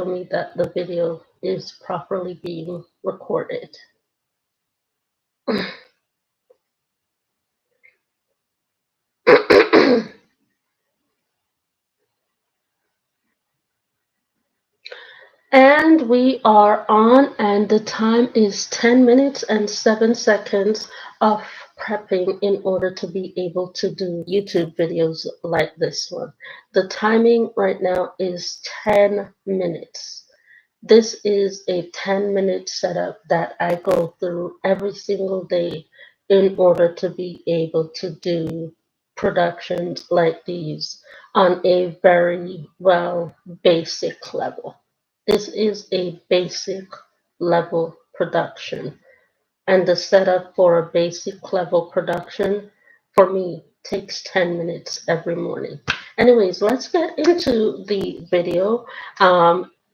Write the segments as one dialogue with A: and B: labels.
A: me that the video is properly being recorded. And we are on, and the time is 10 minutes and 7 seconds of prepping in order to be able to do YouTube videos like this one. The timing right now is 10 minutes. This is a 10-minute setup that I go through every single day in order to be able to do productions like these on a very basic level. This is a basic level production, and the setup for a basic level production for me takes 10 minutes every morning. Anyways, let's get into the video.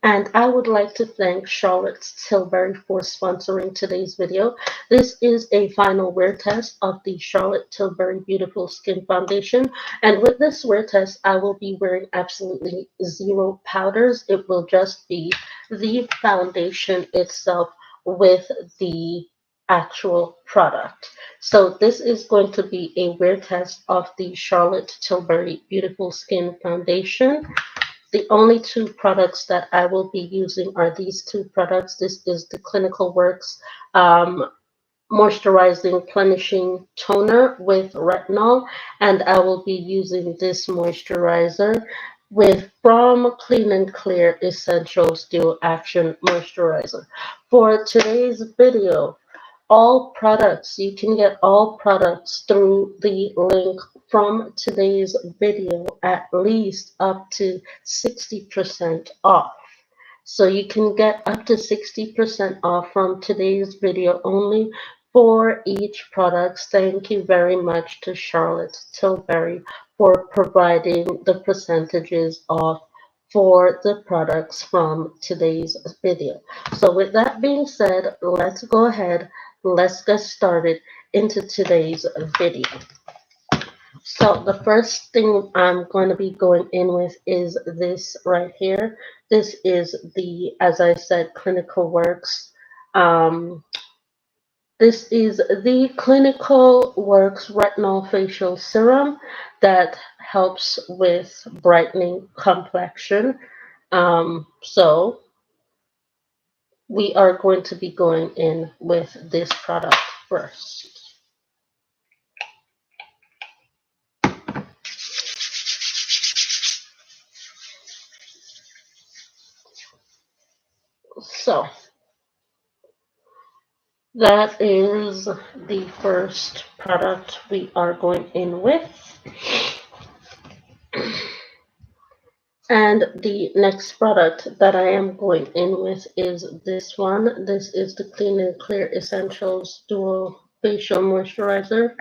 A: And I would like to thank Charlotte Tilbury for sponsoring today's video. This is a final wear test of the Charlotte Tilbury Beautiful Skin Foundation. And with this wear test, I will be wearing absolutely zero powders. It will just be the foundation itself with the actual product. So this is going to be a wear test of the Charlotte Tilbury Beautiful Skin Foundation. The only two products that I will be using are these two products. This is the Clinical Works Moisturizing Plenishing Toner with Retinol, and I will be using this moisturizer from Clean and Clear Essentials Dual Action Moisturizer. For today's video, you can get all products through the link from today's video, at least up to 60% off. So you can get up to 60% off from today's video only for each product. Thank you very much to Charlotte Tilbury for providing the percentages off for the products from today's video. So with that being said, let's go ahead, let's get started into today's video. So the first thing I'm going to be going in with is this right here. This is the, as I said, Clinical Works. This is the Clinical Works Retinol Facial Serum that helps with brightening complexion. So we are going to be going in with this product first. So that is the first product we are going in with. And the next product that I am going in with is this one. This is the Clean and Clear Essentials Dual Facial Moisturizer.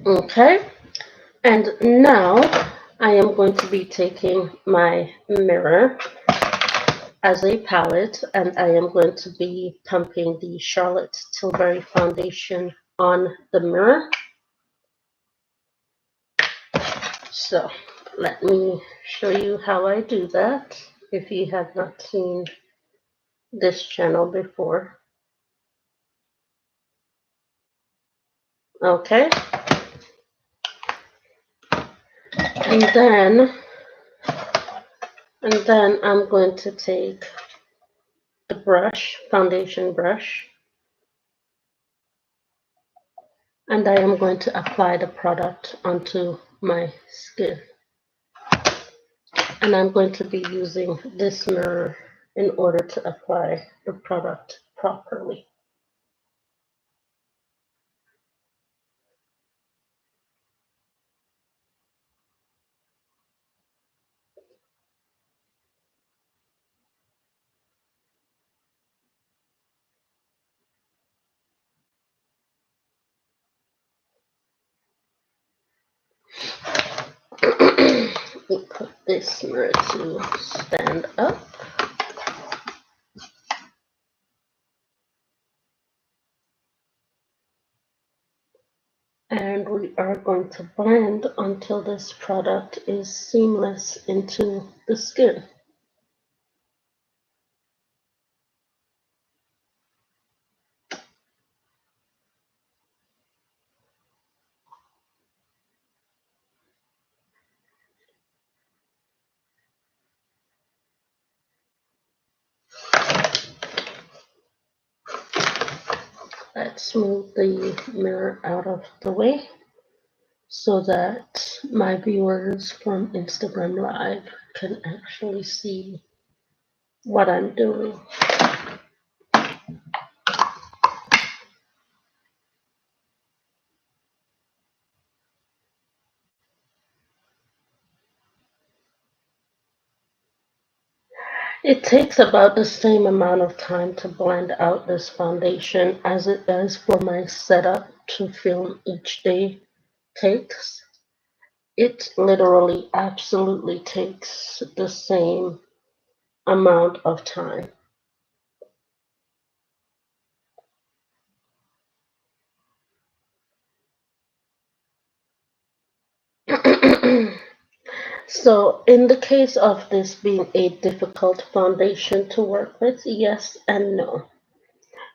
A: Okay, and now I am going to be taking my mirror as a palette, and I am going to be pumping the Charlotte Tilbury foundation on the mirror. So let me show you how I do that if you have not seen this channel before. Okay, and then I'm going to take the brush, foundation brush, and I am going to apply the product onto my skin. And I'm going to be using this mirror in order to apply the product properly. me put this mirror to stand up. And we are going to blend until this product is seamless into the skin. Let's move the mirror out of the way so that my viewers from Instagram Live can actually see what I'm doing. It takes about the same amount of time to blend out this foundation as it does for my setup to film each day takes. It literally absolutely takes the same amount of time. So, in the case of this being a difficult foundation to work with, yes and no.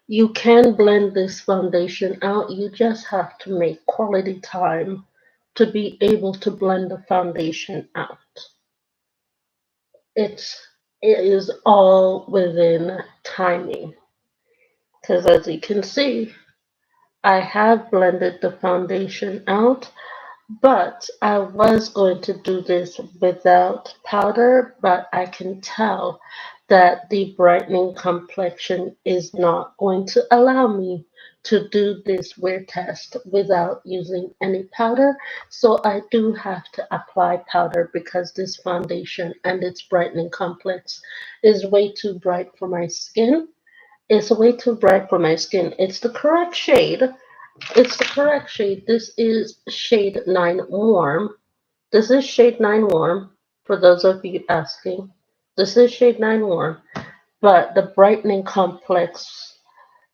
A: You can blend this foundation out, you just have to make quality time to be able to blend the foundation out. It's, it is all within timing. Because as you can see, I have blended the foundation out. But I was going to do this without powder, but I can tell that the brightening complexion is not going to allow me to do this wear test without using any powder. So I do have to apply powder because this foundation and its brightening complex is way too bright for my skin. It's way too bright for my skin. It's the correct shade, it's the correct shade. This is shade 9 warm. This is shade 9 warm, for those of you asking. This is shade 9 warm, but the brightening complex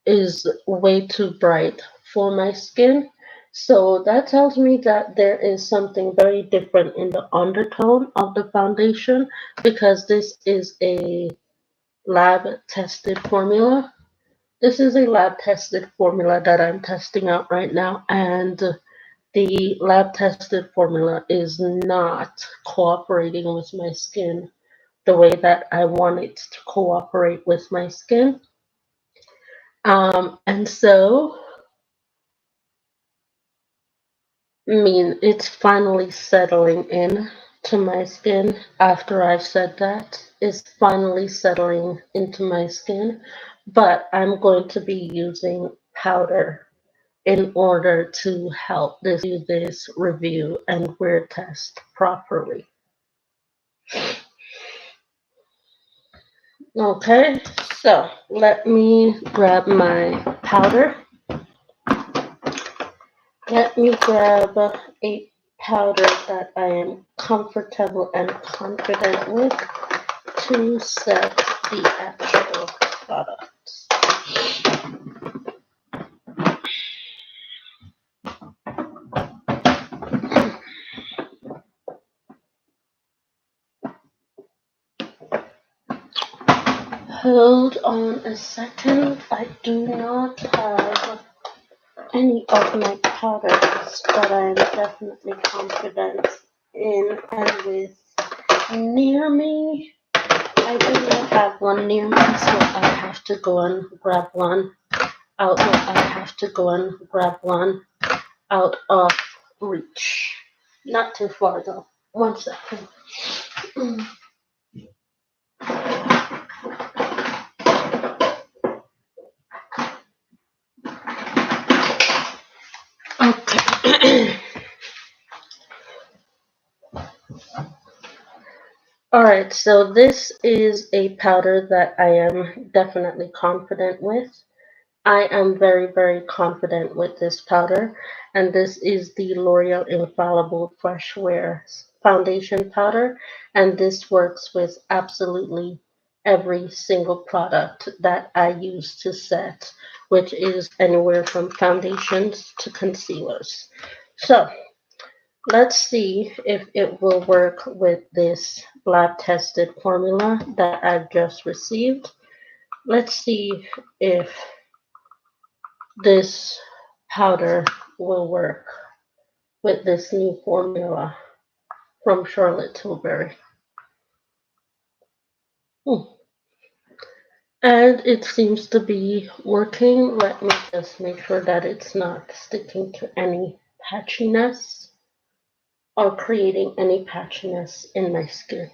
A: is way too bright for my skin. So that tells me that there is something very different in the undertone of the foundation because this is a lab tested formula. This is a lab tested formula that I'm testing out right now, and the lab tested formula is not cooperating with my skin the way that I want it to cooperate with my skin. And so, I mean, it's finally settling in to my skin after I've said that. It's finally settling into my skin, but I'm going to be using powder in order to help this do this review and wear test properly. Okay, so let me grab my powder. Let me grab a powder that I am comfortable and confident with to set the actual products. Hold on a second. I do not have any of my powders that I am definitely confident in and with near me. I do not have one near me, so I have to go and grab one out. I have to go and grab one out of reach. Not too far though. 1 second. Okay. Alright, so this is a powder that I am definitely confident with. I am very, very confident with this powder, and this is the L'Oreal Infallible Fresh Wear foundation powder, and this works with absolutely every single product that I use to set, which is anywhere from foundations to concealers. So let's see if it will work with this lab tested formula that I've just received. Let's see if this powder will work with this new formula from Charlotte Tilbury. Hmm. And it seems to be working. Let me just make sure that it's not sticking to any patchiness or creating any patchiness in my skin.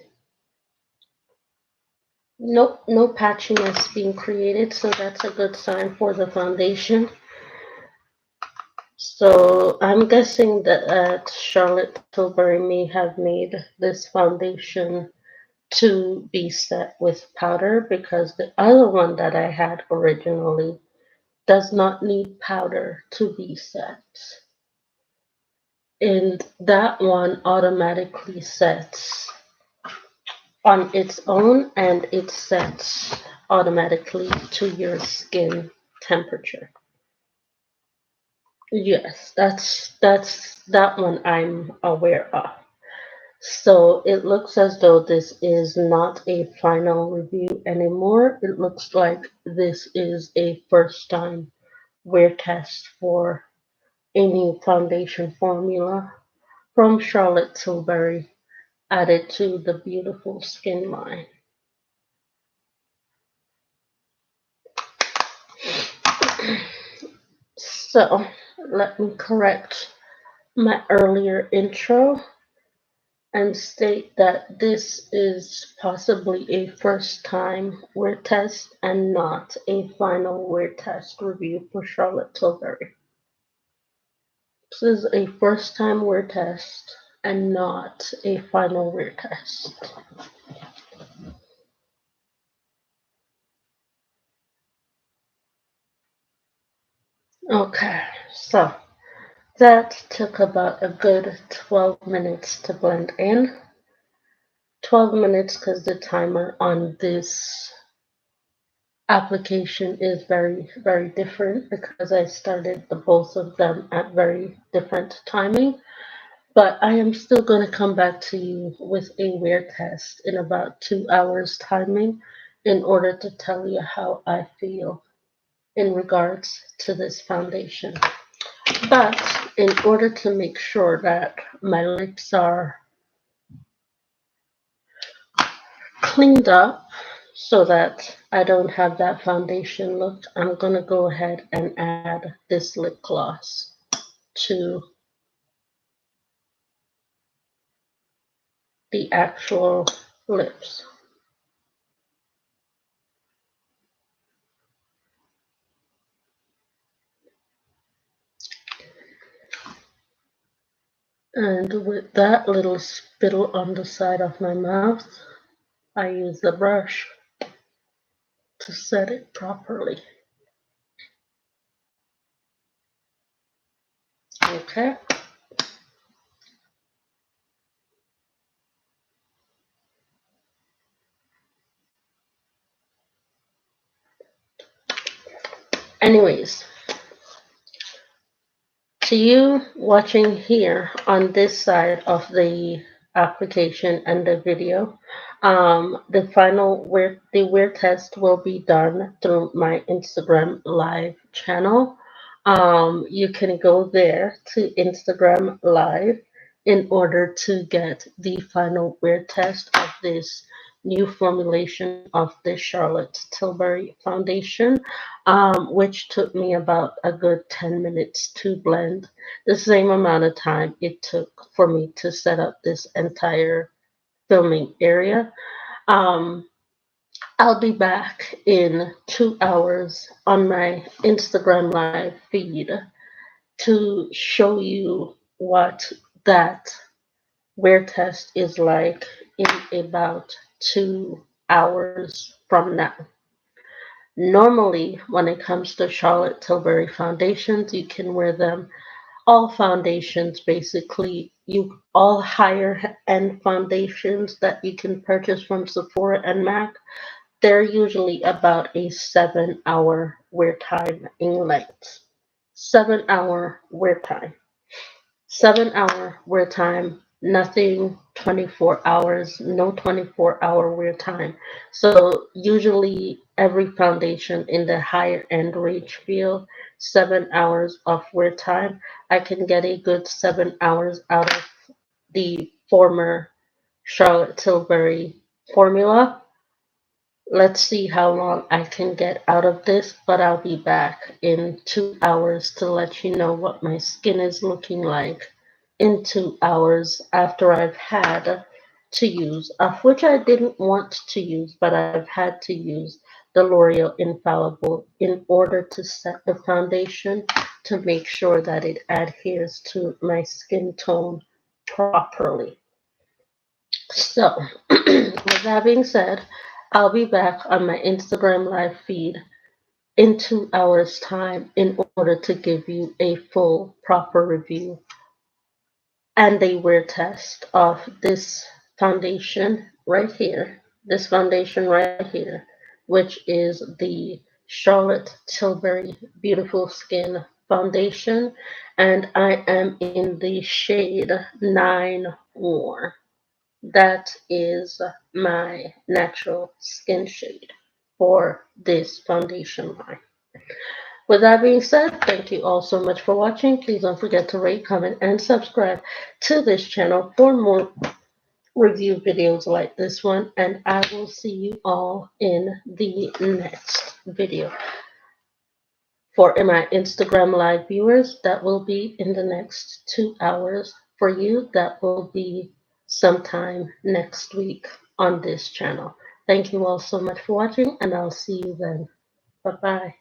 A: Nope, no patchiness being created, so that's a good sign for the foundation. So I'm guessing that Charlotte Tilbury may have made this foundation to be set with powder because the other one that I had originally does not need powder to be set. And that one automatically sets on its own and it sets automatically to your skin temperature. Yes, that's that one I'm aware of. So it looks as though this is not a final review anymore. It looks like this is a first time wear test for a new foundation formula from Charlotte Tilbury added to the beautiful skin line. So let me correct my earlier intro and state that this is possibly a first time wear test and not a final wear test review for Charlotte Tilbury. This is a first time wear test and not a final wear test. Okay, so that took about a good 12 minutes to blend in. 12 minutes because the timer on this application is very different because I started the both of them at very different timing. But I am still going to come back to you with a wear test in about 2 hours timing in order to tell you how I feel in regards to this foundation. But in order to make sure that my lips are cleaned up so that I don't have that foundation look, I'm going to go ahead and add this lip gloss to the actual lips. And with that little spittle on the side of my mouth, I use the brush to set it properly. Okay. Anyways, to you watching here on this side of the application and the video, the final wear test will be done through my Instagram live channel. You can go there to Instagram live in order to get the final wear test of this new formulation of the Charlotte Tilbury foundation, which took me about a good 10 minutes to blend, the same amount of time it took for me to set up this entire filming area. Um, I'll be back in 2 hours on my Instagram live feed to show you what that wear test is like in about 2 hours from now. Normally, when it comes to Charlotte Tilbury foundations, you can wear them All foundations basically, you all higher end foundations that you can purchase from Sephora and MAC, they're usually about a 7 hour wear time in length. 7 hour wear time. 7 hour wear time, nothing 24 hours, no 24-hour wear time. So usually every foundation in the higher end range feel 7 hours of wear time. I can get a good 7 hours out of the former Charlotte Tilbury formula. Let's see how long I can get out of this, but I'll be back in 2 hours to let you know what my skin is looking like in 2 hours after I've had to use, of which I didn't want to use, but I've had to use the L'Oreal Infallible in order to set the foundation to make sure that it adheres to my skin tone properly. So, with that being said, I'll be back on my Instagram live feed in 2 hours' time in order to give you a full, proper review and a wear test of this foundation right here. This foundation right here, which is the Charlotte Tilbury Beautiful Skin Foundation, and I am in the shade 9 War. That is my natural skin shade for this foundation line. With that being said, thank you all so much for watching. Please don't forget to rate, comment, and subscribe to this channel for more review videos like this one. And I will see you all in the next video. For my Instagram live viewers, that will be in the next 2 hours. For you, that will be sometime next week on this channel. Thank you all so much for watching, and I'll see you then. Bye bye.